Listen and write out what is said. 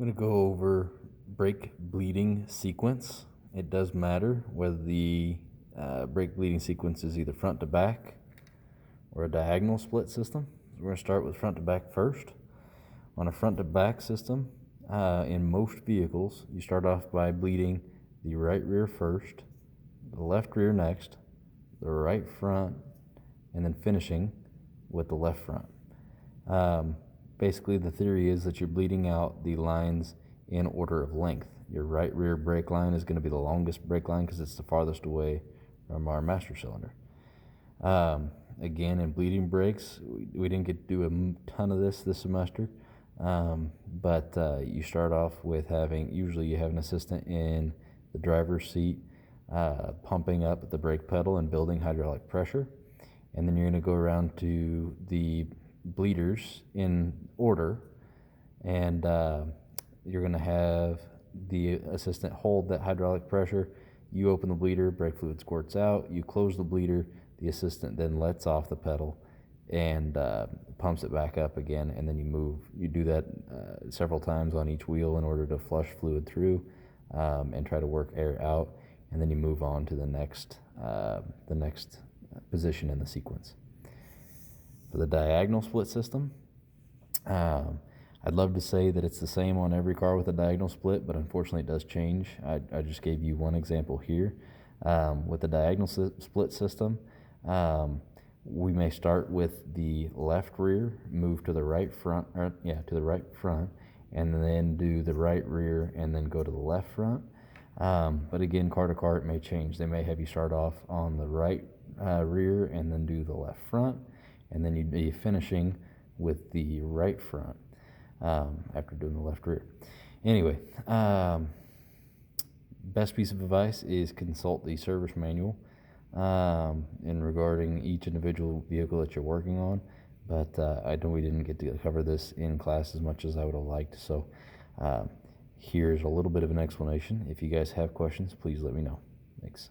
I'm going to go over brake bleeding sequence. It does matter whether the brake bleeding sequence is either front to back or a diagonal split system. So we're going to start with front to back first. On a front to back system, in most vehicles, you start off by bleeding the right rear first, the left rear next, the right front, and then finishing with the left front. Basically, the theory is that you're bleeding out the lines in order of length. Your right rear brake line is going to be the longest brake line because it's the farthest away from our master cylinder. Again, in bleeding brakes, we didn't get to do a ton of this semester, but you start off with usually you have an assistant in the driver's seat pumping up the brake pedal and building hydraulic pressure. And then you're going to go around to the bleeders in order, and you're going to have the assistant hold that hydraulic pressure. You open the bleeder, brake fluid squirts out, you close the bleeder, the assistant then lets off the pedal and pumps it back up again, and then you do that several times on each wheel in order to flush fluid through and try to work air out, and then you move on to the next position in the sequence. For the diagonal split system, I'd love to say that it's the same on every car with a diagonal split, but unfortunately it does change. I just gave you one example here. With the diagonal split system, we may start with the left rear, move to the right front, and then do the right rear and then go to the left front. But again, car to car, it may change. They may have you start off on the right rear and then do the left front, and then you'd be finishing with the right front after doing the left rear. Anyway, best piece of advice is consult the service manual in regarding each individual vehicle that you're working on. But I know we didn't get to cover this in class as much as I would have liked. So here's a little bit of an explanation. If you guys have questions, please let me know. Thanks.